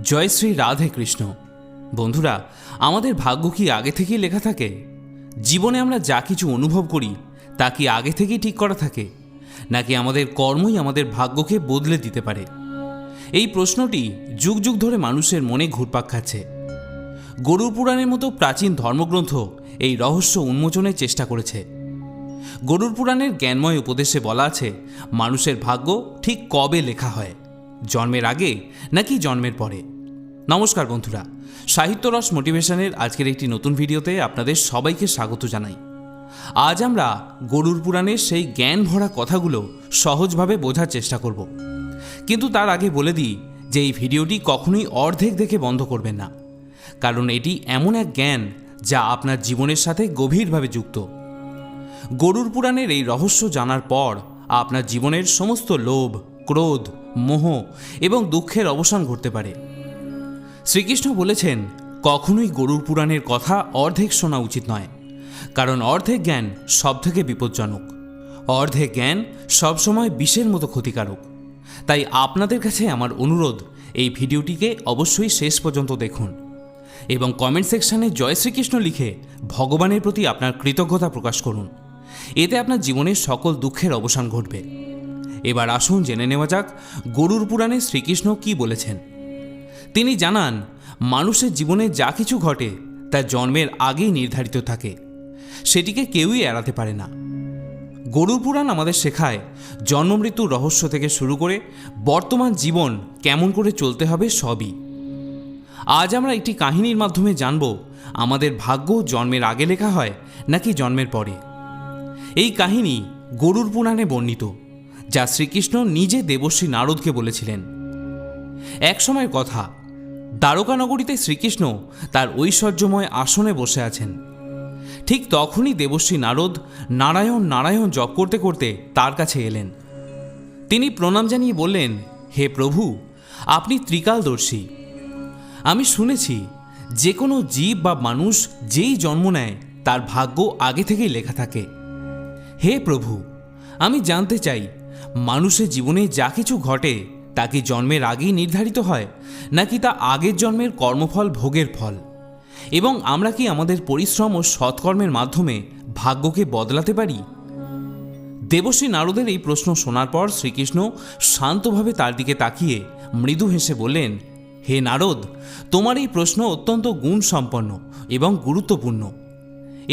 জয় শ্রী রাধে কৃষ্ণ। বন্ধুরা, আমাদের ভাগ্য কি আগে থেকেই লেখা থাকে? জীবনে আমরা যা কিছু অনুভব করি তা কি আগে থেকেই ঠিক করা থাকে, নাকি আমাদের কর্মই আমাদের ভাগ্যকে বদলে দিতে পারে? এই প্রশ্নটি যুগ যুগ ধরে মানুষের মনে ঘুরপাক খাচ্ছে। গরুড় পুরাণের মতো প্রাচীন ধর্মগ্রন্থ এই রহস্য উন্মোচনের চেষ্টা করেছে। গরুড় পুরাণের জ্ঞানময় উপদেশে বলা আছে, মানুষের ভাগ্য ঠিক কবে লেখা হয়, জন্মের আগে নাকি জন্মের পরে। নমস্কার বন্ধুরা, সাহিত্যরস মোটিভেশনের আজকের একটি নতুন ভিডিওতে আপনাদের সবাইকে স্বাগত জানাই। আজ আমরা গরুড় পুরাণের সেই জ্ঞান ভরা কথাগুলো সহজভাবে বোঝার চেষ্টা করব। কিন্তু তার আগে বলে দিই যে এই ভিডিওটি কখনোই অর্ধেক দেখে বন্ধ করবেন না, কারণ এটি এমন এক জ্ঞান যা আপনার জীবনের সাথে গভীরভাবে যুক্ত। গরুড় পুরাণের এই রহস্য জানার পর আপনার জীবনের সমস্ত লোভ, ক্রোধ, মোহ এবং দুঃখের অবসান ঘটতে পারে। শ্রীকৃষ্ণ বলেছেন, কখনোই গরুড় পুরাণের কথা অর্ধেক শোনা উচিত নয়, কারণ অর্ধেক জ্ঞান সবথেকে বিপজ্জনক। অর্ধেক জ্ঞান সবসময় বিষের মতো ক্ষতিকারক। তাই আপনাদের কাছে আমার অনুরোধ, এই ভিডিওটিকে অবশ্যই শেষ পর্যন্ত দেখুন এবং কমেন্ট সেকশানে জয় শ্রীকৃষ্ণ লিখে ভগবানের প্রতি আপনার কৃতজ্ঞতা প্রকাশ করুন। এতে আপনার জীবনের সকল দুঃখের অবসান ঘটবে। এবার আসুন জেনে নেওয়া যাক গরুড় পুরাণে শ্রীকৃষ্ণ কি বলেছেন। তিনি জানান, মানুষের জীবনে যা কিছু ঘটে তা জন্মের আগেই নির্ধারিত থাকে, সেটিকে কেউই এড়াতে পারে না। গরুড় পুরাণ আমাদের শেখায় জন্মমৃত্যুর রহস্য থেকে শুরু করে বর্তমান জীবন কেমন করে চলতে হবে সবই। আজ আমরা একটি কাহিনীর মাধ্যমে জানব, আমাদের ভাগ্য জন্মের আগে লেখা হয় নাকি জন্মের পরে। এই কাহিনী গরুড় পুরাণে বর্ণিত, যা শ্রীকৃষ্ণ নিজে দেবর্ষি নারদকে বলেছিলেন। এক সময়ের কথা, দ্বারকা নগরীতে শ্রীকৃষ্ণ তার ঐশ্বর্যময় আসনে বসে আছেন। ঠিক তখনই দেবর্ষি নারদ নারায়ণ নারায়ণ জপ করতে করতে তার কাছে এলেন। তিনি প্রণাম জানিয়ে বললেন, হে প্রভু, আপনি ত্রিকালদর্শী। আমি শুনেছি যে কোনো জীব বা মানুষ যেই জন্ম নেয় তার ভাগ্য আগে থেকেই লেখা থাকে। হে প্রভু, আমি জানতে চাই, মানুষের জীবনে যা কিছু ঘটে তা কি জন্মের আগেই নির্ধারিত হয়, নাকি তা আগের জন্মের কর্মফল ভোগের ফল, এবং আমরা কি আমাদের পরিশ্রম ও সৎকর্মের মাধ্যমে ভাগ্যকে বদলাতে পারি? দেবর্ষি নারদের এই প্রশ্ন শোনার পর শ্রীকৃষ্ণ শান্তভাবে তার দিকে তাকিয়ে মৃদু হেসে বললেন, হে নারদ, তোমার এই প্রশ্ন অত্যন্ত গুণসম্পন্ন এবং গুরুত্বপূর্ণ।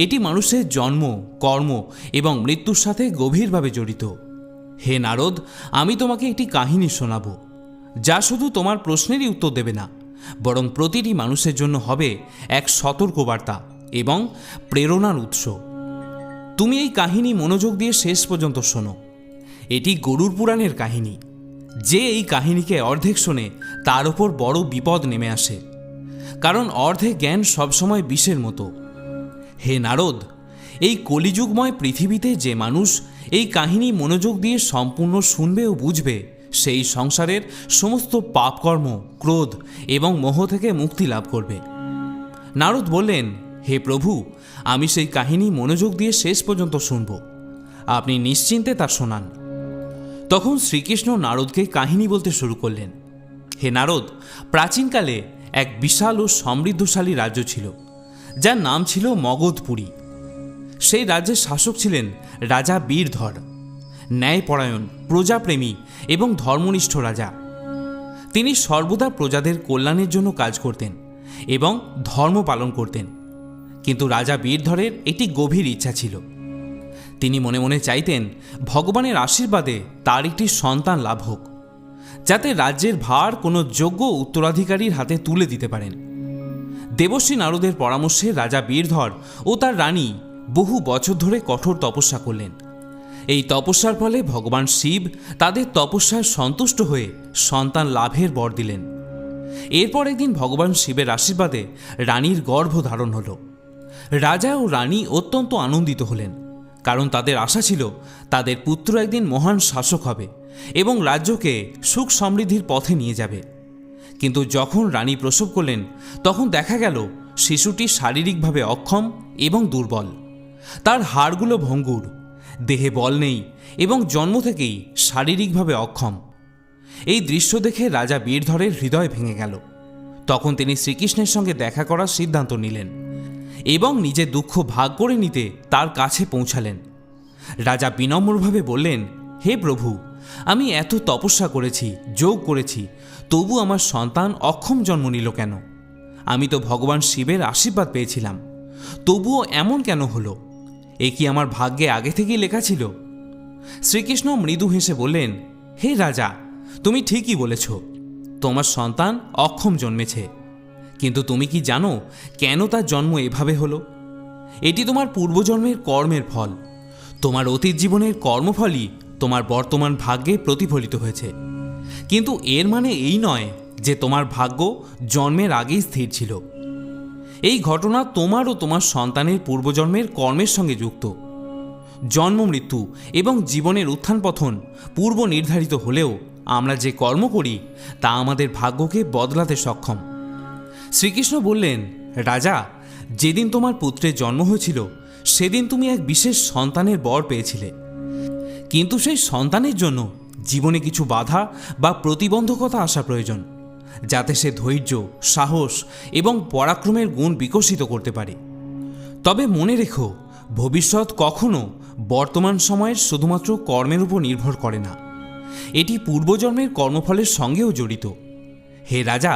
এটি মানুষের জন্ম, কর্ম এবং মৃত্যুর সাথে গভীরভাবে জড়িত। হে নারদ, আমি তোমাকে একটি কাহিনী শোনাব, যা শুধু তোমার প্রশ্নেরই উত্তর দেবে না, বরং প্রতিটি মানুষের জন্য হবে এক সতর্কবার্তা এবং প্রেরণার উৎস। তুমি এই কাহিনী মনোযোগ দিয়ে শেষ পর্যন্ত শোনো। এটি গরুড় পুরাণের কাহিনী। যে এই কাহিনীকে অর্ধেক শোনে তার ওপর বড় বিপদ নেমে আসে, কারণ অর্ধেক জ্ঞান সবসময় বিষের মতো। হে নারদ, এই কলিযুগময় পৃথিবীতে যে মানুষ এই কাহিনী মনোযোগ দিয়ে সম্পূর্ণ শুনবে ও বুঝবে, সেই সংসারের সমস্ত পাপকর্ম, ক্রোধ এবং মোহ থেকে মুক্তি লাভ করবে। নারদ বললেন, হে প্রভু, আমি সেই কাহিনী মনোযোগ দিয়ে শেষ পর্যন্ত শুনব, আপনি নিশ্চিন্তে তা শোনান। তখন শ্রীকৃষ্ণ নারদকে কাহিনী বলতে শুরু করলেন। হে নারদ, প্রাচীনকালে এক বিশাল ও সমৃদ্ধশালী রাজ্য ছিল, যার নাম ছিল মগধপুরী। সেই রাজ্যের শাসক ছিলেন রাজা বীরধর, ন্যায়পরায়ণ, প্রজাপ্রেমী এবং ধর্মনিষ্ঠ রাজা। তিনি সর্বদা প্রজাদের কল্যাণের জন্য কাজ করতেন এবং ধর্ম পালন করতেন। কিন্তু রাজা বীরধরের একটি গভীর ইচ্ছা ছিল। তিনি মনে মনে চাইতেন, ভগবানের আশীর্বাদে তার একটি সন্তান লাভ হোক, যাতে রাজ্যের ভার কোনো যোগ্য উত্তরাধিকারীর হাতে তুলে দিতে পারেন। দেবর্ষি নারদের পরামর্শে রাজা বীরধর ও তার রানী বহু বছর ধরে কঠোর তপস্যা করলেন। এই তপস্যার ফলে ভগবান শিব তাদের তপস্যায় সন্তুষ্ট হয়ে সন্তান লাভের বর দিলেন। এরপর একদিন ভগবান শিবের আশীর্বাদে রানীর গর্ভ ধারণ হল। রাজা ও রানী অত্যন্ত আনন্দিত হলেন, কারণ তাদের আশা ছিল তাদের পুত্র একদিন মহান শাসক হবে এবং রাজ্যকে সুখ সমৃদ্ধির পথে নিয়ে যাবে। কিন্তু যখন রানী প্রসব করলেন, তখন দেখা গেল শিশুটি শারীরিকভাবে অক্ষম এবং দুর্বল। তার হাড়গুলো ভঙ্গুর, দেহে বল নেই এবং জন্ম থেকেই শারীরিকভাবে অক্ষম। এই দৃশ্য দেখে রাজা বীরধরের হৃদয় ভেঙে গেল। তখন তিনি শ্রীকৃষ্ণের সঙ্গে দেখা করার সিদ্ধান্ত নিলেন এবং নিজের দুঃখ ভাগ করে নিতে তার কাছে পৌঁছালেন। রাজা বিনম্রভাবে বললেন, হে প্রভু, আমি এত তপস্যা করেছি, যোগ করেছি, তবু আমার সন্তান অক্ষম জন্ম নিল কেন? আমি তো ভগবান শিবের আশীর্বাদ পেয়েছিলাম, তবুও এমন কেন হলো? এ কি আমার ভাগ্যে আগে থেকেই লেখা ছিল? শ্রীকৃষ্ণ মৃদু হেসে বললেন, হে রাজা, তুমি ঠিকই বলেছ, তোমার সন্তান অক্ষম জন্মেছে। কিন্তু তুমি কি জানো কেন তার জন্ম এভাবে হলো? এটি তোমার পূর্বজন্মের কর্মের ফল। তোমার অতীত জীবনের কর্মফলই তোমার বর্তমান ভাগ্যে প্রতিফলিত হয়েছে। কিন্তু এর মানে এই নয় যে তোমার ভাগ্য জন্মের আগেই স্থির ছিল। এই ঘটনা তোমার ও তোমার সন্তানের পূর্বজন্মের কর্মের সঙ্গে যুক্ত। জন্ম, মৃত্যু এবং জীবনের উত্থান পতন পূর্ব নির্ধারিত হলেও আমরা যে কর্ম করি তা আমাদের ভাগ্যকে বদলাতে সক্ষম। শ্রীকৃষ্ণ বললেন, রাজা, যেদিন তোমার পুত্রের জন্ম হয়েছিল সেদিন তুমি এক বিশেষ সন্তানের বর পেয়েছিলে। কিন্তু সেই সন্তানের জন্য জীবনে কিছু বাধা বা প্রতিবন্ধকতা আসা প্রয়োজন, যাতে সে ধৈর্য, সাহস এবং পরাক্রমের গুণ বিকশিত করতে পারে। তবে মনে রেখো, ভবিষ্যৎ কখনো বর্তমান সময়ের শুধুমাত্র কর্মের উপর নির্ভর করে না, এটি পূর্বজন্মের কর্মফলের সঙ্গেও জড়িত। হে রাজা,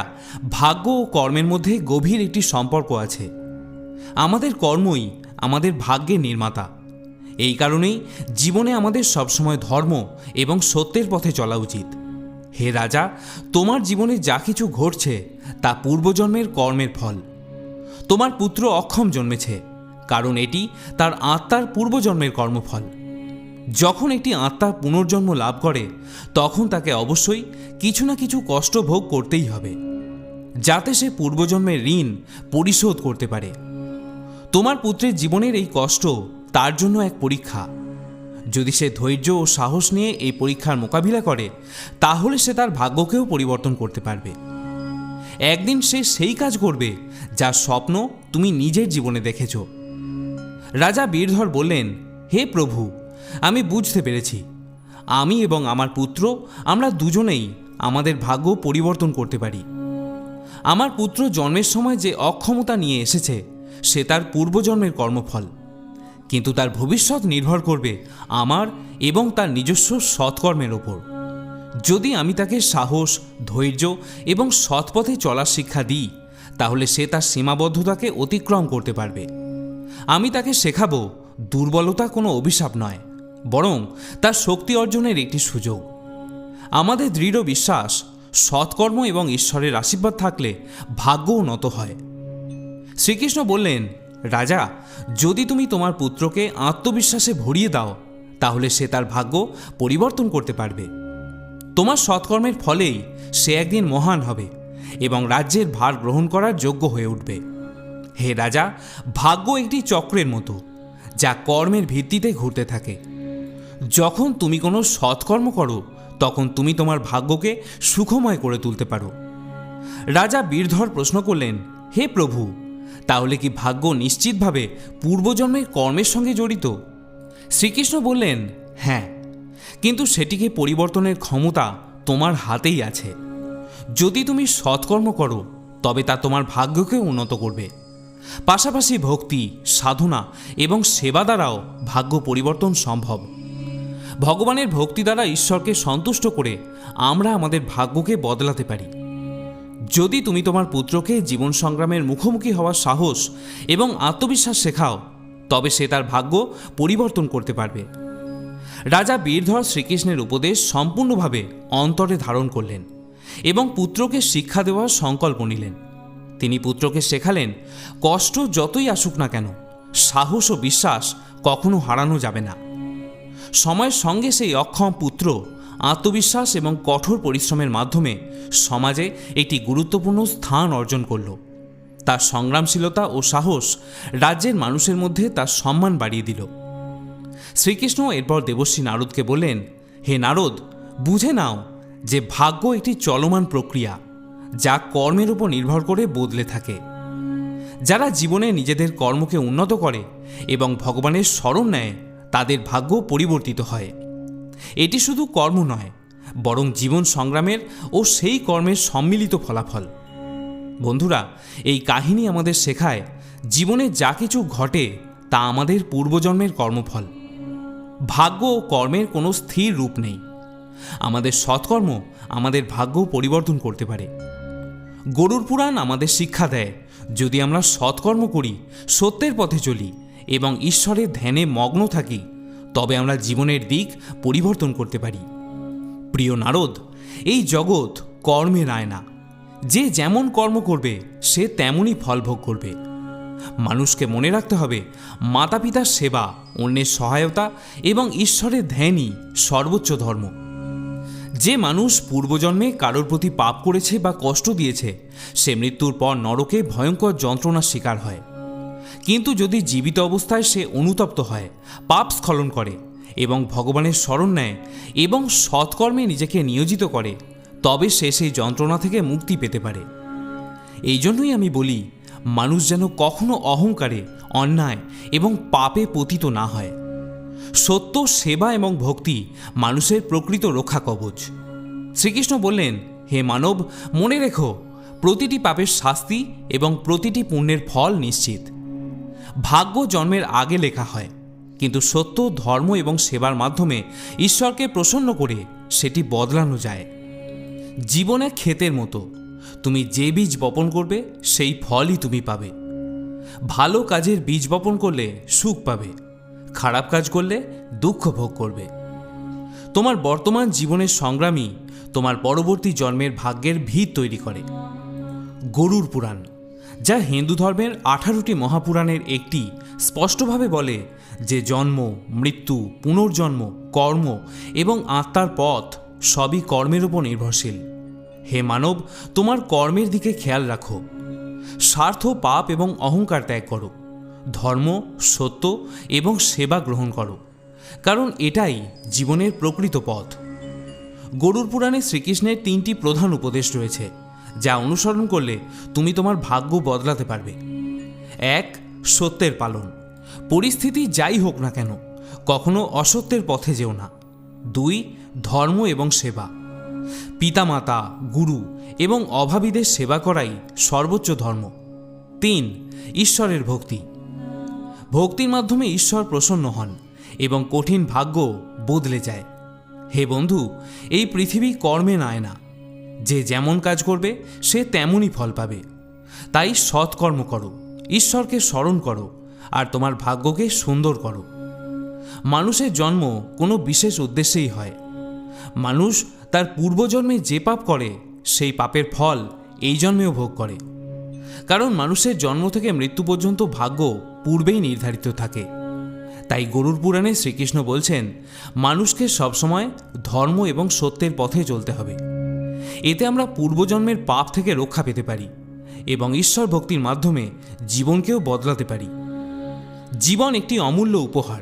ভাগ্য ও কর্মের মধ্যে গভীর একটি সম্পর্ক আছে। আমাদের কর্মই আমাদের ভাগ্যের নির্মাতা। এই কারণেই জীবনে আমাদের সবসময় ধর্ম এবং সত্যের পথে চলা উচিত। হে রাজা, তোমার জীবনে যা কিছু ঘটছে তা পূর্বজন্মের কর্মের ফল। তোমার পুত্র অক্ষম জন্মেছে কারণ এটি তার আত্মার পূর্বজন্মের কর্মফল। যখন একটি আত্মা পুনর্জন্ম লাভ করে তখন তাকে অবশ্যই কিছু না কিছু কষ্ট ভোগ করতেই হবে, যাতে সে পূর্বজন্মের ঋণ পরিশোধ করতে পারে। তোমার পুত্রের জীবনের এই কষ্ট তার জন্য এক পরীক্ষা। যদি সে ধৈর্য ও সাহস নিয়ে এই পরীক্ষার মোকাবিলা করে তাহলে সে তার ভাগ্যকেও পরিবর্তন করতে পারবে। একদিন সে সেই কাজ করবে যার স্বপ্ন তুমি নিজের জীবনে দেখেছ। রাজা বীরধর বললেন, হে প্রভু, আমি বুঝতে পেরেছি। আমি এবং আমার পুত্র, আমরা দুজনেই আমাদের ভাগ্য পরিবর্তন করতে পারি। আমার পুত্র জন্মের সময় যে অক্ষমতা নিয়ে এসেছে সে তার পূর্বজন্মের কর্মফল, কিন্তু তার ভবিষ্যৎ নির্ভর করবে আমার এবং তার নিজস্ব সৎকর্মের ওপর। যদি আমি তাকে সাহস, ধৈর্য এবং সৎপথে চলার শিক্ষা দিই তাহলে সে তার সীমাবদ্ধতাকে অতিক্রম করতে পারবে। আমি তাকে শেখাবো দুর্বলতা কোনো অভিশাপ নয়, বরং তার শক্তি অর্জনের একটি সুযোগ। আমাদের দৃঢ় বিশ্বাস, সৎকর্ম এবং ঈশ্বরের আশীর্বাদ থাকলে ভাগ্যও নত হয়। শ্রীকৃষ্ণ বললেন, রাজা, যদি তুমি তোমার পুত্রকে আত্মবিশ্বাসে ভরিয়ে দাও তাহলে সে তার ভাগ্য পরিবর্তন করতে পারবে। তোমার সৎকর্মের ফলেই সে একদিন মহান হবে এবং রাজ্যের ভার গ্রহণ করার যোগ্য হয়ে উঠবে। হে রাজা, ভাগ্য একটি চক্রের মতো যা কর্মের ভিত্তিতে ঘুরতে থাকে। যখন তুমি কোনো সৎকর্ম করো তখন তুমি তোমার ভাগ্যকে সুখময় করে তুলতে পারো। রাজা বীরধর প্রশ্ন করলেন, হে প্রভু, তাহলে কি ভাগ্য নিশ্চিতভাবে পূর্বজন্মের কর্মের সঙ্গে জড়িত? শ্রীকৃষ্ণ বললেন, হ্যাঁ, কিন্তু সেটিকে পরিবর্তনের ক্ষমতা তোমার হাতেই আছে। যদি তুমি সৎকর্ম করো তবে তা তোমার ভাগ্যকে উন্নত করবে। পাশাপাশি ভক্তি, সাধনা এবং সেবা দ্বারাও ভাগ্য পরিবর্তন সম্ভব। ভগবানের ভক্তি দ্বারা ঈশ্বরকে সন্তুষ্ট করে আমরা আমাদের ভাগ্যকে বদলাতে পারি। যদি তুমি তোমার পুত্রকে জীবন সংগ্রামের মুখোমুখি হওয়ার সাহস এবং আত্মবিশ্বাস শেখাও তবে সে তার ভাগ্য পরিবর্তন করতে পারবে। রাজা বীরধর শ্রীকৃষ্ণের উপদেশ সম্পূর্ণভাবে অন্তরে ধারণ করলেন এবং পুত্রকে শিক্ষা দেওয়ার সংকল্প নিলেন। তিনি পুত্রকে শেখালেন, কষ্ট যতই আসুক না কেন সাহস ও বিশ্বাস কখনো হারানো যাবে না। সময়ের সঙ্গে সেই অক্ষম পুত্র আত্মবিশ্বাস এবং কঠোর পরিশ্রমের মাধ্যমে সমাজে একটি গুরুত্বপূর্ণ স্থান অর্জন করল। তার সংগ্রামশীলতা ও সাহস রাজ্যের মানুষের মধ্যে তার সম্মান বাড়িয়ে দিল। শ্রীকৃষ্ণ এরপর দেবর্ষী নারদকে বললেন, হে নারদ, বুঝে নাও যে ভাগ্য একটি চলমান প্রক্রিয়া যা কর্মের উপর নির্ভর করে বদলে থাকে। যারা জীবনে নিজেদের কর্মকে উন্নত করে এবং ভগবানের শরণ নেয় তাদের ভাগ্য পরিবর্তিত হয়। এটি শুধু কর্ম নয়, বরং জীবন সংগ্রামের ও সেই কর্মের সম্মিলিত ফলাফল। বন্ধুরা, এই কাহিনী আমাদের শেখায় জীবনে যা কিছু ঘটে তা আমাদের পূর্বজন্মের কর্মফল। ভাগ্য ও কর্মের কোনো স্থির রূপ নেই। আমাদের সৎকর্ম আমাদের ভাগ্য পরিবর্তন করতে পারে। গরুড় পুরাণ আমাদের শিক্ষা দেয়, যদি আমরা সৎকর্ম করি, সত্যের পথে চলি এবং ঈশ্বরের ধ্যানে মগ্ন থাকি, তবে আমরা জীবনের দিক পরিবর্তন করতে পারি। প্রিয় নারদ, এই জগৎ কর্মের আয়না। যে যেমন কর্ম করবে সে তেমনই ফল ভোগ করবে। মানুষকে মনে রাখতে হবে, মাতা পিতার সেবা, অন্যের সহায়তা এবং ঈশ্বরের ধ্যানই সর্বোচ্চ ধর্ম। যে মানুষ পূর্বজন্মে কারোর প্রতি পাপ করেছে বা কষ্ট দিয়েছে, সে মৃত্যুর পর নরকে ভয়ঙ্কর যন্ত্রণার শিকার হয়। কিন্তু যদি জীবিত অবস্থায় সে অনুতপ্ত হয়, পাপ স্খলন করে এবং ভগবানের শরণ নেয় এবং সৎকর্মে নিজেকে নিয়োজিত করে, তবে সে সেই যন্ত্রণা থেকে মুক্তি পেতে পারে। এই জন্যই আমি বলি, মানুষ যেন কখনো অহংকারে, অন্যায় এবং পাপে পতিত না হয়। সত্য, সেবা এবং ভক্তি মানুষের প্রকৃত রক্ষা কবচ। শ্রীকৃষ্ণ বললেন, হে মানব, মনে রেখো, প্রতিটি পাপের শাস্তি এবং প্রতিটি পুণ্যের ফল নিশ্চিত। ভাগ্য জন্মের আগে লেখা হয়, কিন্তু সত্য, ধর্ম এবং সেবার মাধ্যমে ঈশ্বরকে প্রসন্ন করে সেটি বদলানো যায়। জীবন এক ক্ষেতের মতো, তুমি যে বীজ বপন করবে সেই ফলই তুমি পাবে। ভালো কাজের বীজ বপন করলে সুখ পাবে, খারাপ কাজ করলে দুঃখ ভোগ করবে। তোমার বর্তমান জীবনের সংগ্রামই তোমার পরবর্তী জন্মের ভাগ্যের ভিত তৈরি করে। গরুড় পুরাণ, যা হিন্দু ধর্মের 18টি মহাপুরাণের একটি, স্পষ্টভাবে বলে যে জন্ম, মৃত্যু, পুনর্জন্ম, কর্ম এবং আত্মার পথ সবই কর্মের উপর নির্ভরশীল। হে মানব, তোমার কর্মের দিকে খেয়াল রাখো। স্বার্থ, পাপ এবং অহংকার ত্যাগ করো। ধর্ম, সত্য এবং সেবা গ্রহণ করো, কারণ এটাই জীবনের প্রকৃত পথ। গরুড় পুরাণে শ্রীকৃষ্ণের 3টি প্রধান উপদেশ রয়েছে, যা অনুসরণ করলে তুমি তোমার ভাগ্য বদলাতে পারবে। 1. সত্যের পালন। পরিস্থিতি যাই হোক না কেন, কখনো অসত্যের পথে যেও না। 2. ধর্ম এবং সেবা। পিতামাতা, গুরু এবং অভাবীদের সেবা করাই সর্বোচ্চ ধর্ম। 3. ঈশ্বরের ভক্তি। ভক্তির মাধ্যমে ঈশ্বর প্রসন্ন হন এবং কঠিন ভাগ্য বদলে যায়। হে বন্ধু, এই পৃথিবী কর্মে নেয় না। যে যেমন কাজ করবে সে তেমনই ফল পাবে। তাই সৎকর্ম করো, ঈশ্বরকে স্মরণ করো আর তোমার ভাগ্যকে সুন্দর করো। মানুষের জন্ম কোনো বিশেষ উদ্দেশ্যেই হয়। মানুষ তার পূর্বজন্মে যে পাপ করে সেই পাপের ফল এই জন্মেও ভোগ করে, কারণ মানুষের জন্ম থেকে মৃত্যু পর্যন্ত ভাগ্য পূর্বেই নির্ধারিত থাকে। তাই গরুড় পুরাণে শ্রীকৃষ্ণ বলছেন, মানুষকে সবসময় ধর্ম এবং সত্যের পথে চলতে হবে। এতে আমরা পূর্বজন্মের পাপ থেকে রক্ষা পেতে পারি এবং ঈশ্বর ভক্তির মাধ্যমে জীবনকেও বদলাতে পারি। জীবন একটি অমূল্য উপহার,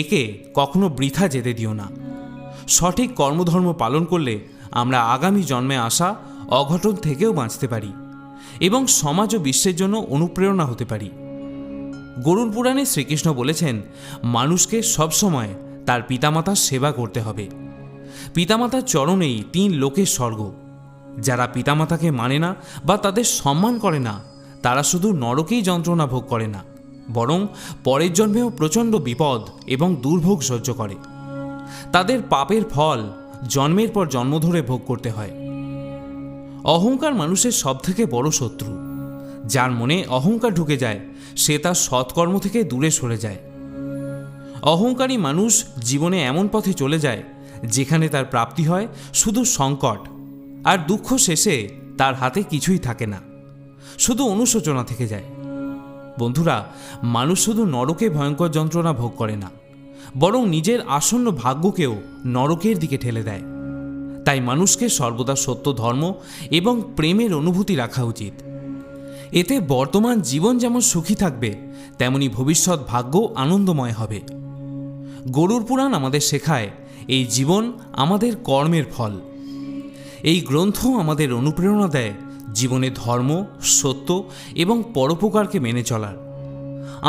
একে কখনো বৃথা যেতে দিও না। সঠিক কর্মধর্ম পালন করলে আমরা আগামী জন্মে আসা অঘটন থেকেও বাঁচতে পারি এবং সমাজ ও বিশ্বের জন্য অনুপ্রেরণা হতে পারি। গরুড় পুরাণে শ্রীকৃষ্ণ বলেছেন, মানুষকে সবসময় তার পিতামাতার সেবা করতে হবে। পিতামাতার চরণেই 3 লোকের স্বর্গ। যারা পিতামাতাকে মানে না বা তাদের সম্মান করে না, তারা শুধু নরকেই যন্ত্রণা ভোগ করে না, বরং পরের জন্মেও প্রচণ্ড বিপদ এবং দুর্ভোগ সহ্য করে। তাদের পাপের ফল জন্মের পর জন্ম ধরে ভোগ করতে হয়। অহংকার মানুষের সবথেকে বড় শত্রু। যার মনে অহংকার ঢুকে যায়, সে তার সৎকর্ম থেকে দূরে সরে যায়। অহংকারী মানুষ জীবনে এমন পথে চলে যায় যেখানে তার প্রাপ্তি হয় শুধু সংকট, আর দুঃখ শেষে তার হাতে কিছুই থাকে না, শুধু অনুশোচনা থেকে যায়। বন্ধুরা, মানুষ শুধু নরকে ভয়ঙ্কর যন্ত্রণা ভোগ করে না, বরং নিজের আসন্ন ভাগ্যকেও নরকের দিকে ঠেলে দেয়। তাই মানুষকে সর্বদা সত্য, ধর্ম এবং প্রেমের অনুভূতি রাখা উচিত। এতে বর্তমান জীবন যেমন সুখী থাকবে, তেমনি ভবিষ্যৎ ভাগ্য আনন্দময় হবে। গরুড় পুরাণ আমাদের শেখায়, এই জীবন আমাদের কর্মের ফল। এই গ্রন্থ আমাদের অনুপ্রেরণা দেয় জীবনে ধর্ম, সত্য এবং পরোপকারকে মেনে চলার।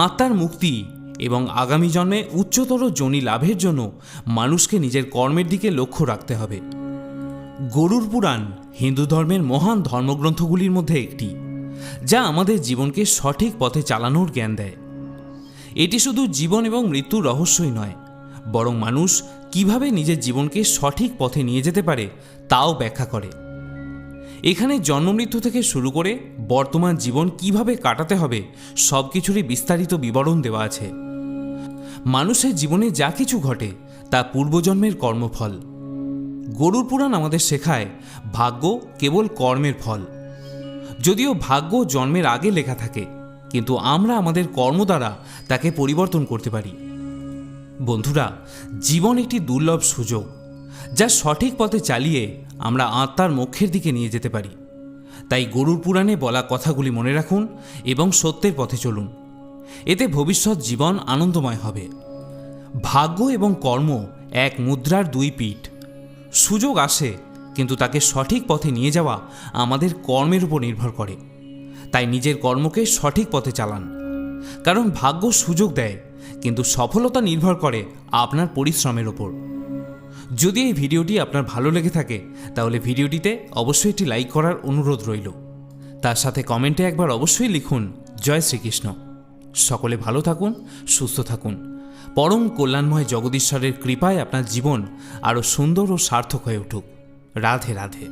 আত্মার মুক্তি এবং আগামী জন্মে উচ্চতর যোনি লাভের জন্য মানুষকে নিজের কর্মের দিকে লক্ষ্য রাখতে হবে। গরুড় পুরাণ হিন্দু ধর্মের মহান ধর্মগ্রন্থগুলির মধ্যে একটি। যা আমাদের জীবনকে সঠিক পথে চালানোর জ্ঞান দেয়। এটি শুধু জীবন এবং মৃত্যুর রহস্যই নয়, বরং মানুষ কিভাবে নিজের জীবনকে সঠিক পথে নিয়ে যেতে পারে তাও ব্যাখ্যা করে। এখানে জন্মমৃত্যু থেকে শুরু করে বর্তমান জীবন কিভাবে কাটাতে হবে সব কিছুরই বিস্তারিত বিবরণ দেওয়া আছে। মানুষের জীবনে যা কিছু ঘটে তা পূর্বজন্মের কর্মফল। গরুড় পুরাণ আমাদের শেখায় ভাগ্য কেবল কর্মের ফল। যদিও ভাগ্য জন্মের আগে লেখা থাকে, কিন্তু আমরা আমাদের কর্ম দ্বারা তাকে পরিবর্তন করতে পারি। বন্ধুরা, জীবন একটি দুর্লভ সুযোগ, যা সঠিক পথে চালিয়ে আমরা আত্মার মোক্ষের দিকে নিয়ে যেতে পারি। তাই গরুড় পুরাণে বলা কথাগুলি মনে রাখুন এবং সত্যের পথে চলুন। এতে ভবিষ্যৎ জীবন আনন্দময় হবে। ভাগ্য এবং কর্ম এক মুদ্রার দুই পিঠ। সুযোগ আসে, কিন্তু তাকে সঠিক পথে নিয়ে যাওয়া আমাদের কর্মের উপর নির্ভর করে। তাই নিজের কর্মকে সঠিক পথে চালান, কারণ ভাগ্য সুযোগ দেয়, কিন্তু সফলতা নির্ভর করে আপনার পরিশ্রমের ওপর। যদি এই ভিডিওটি আপনার ভালো লেগে থাকে তাহলে ভিডিওটিতে অবশ্যই একটি লাইক করার অনুরোধ রইল। তার সাথে কমেন্টে একবার অবশ্যই লিখুন জয় শ্রীকৃষ্ণ। সকলে ভালো থাকুন, সুস্থ থাকুন। পরম কল্যাণময় জগদীশ্বরের কৃপায় আপনার জীবন আরও সুন্দর ও সার্থক হয়ে উঠুক। রাধে রাধে।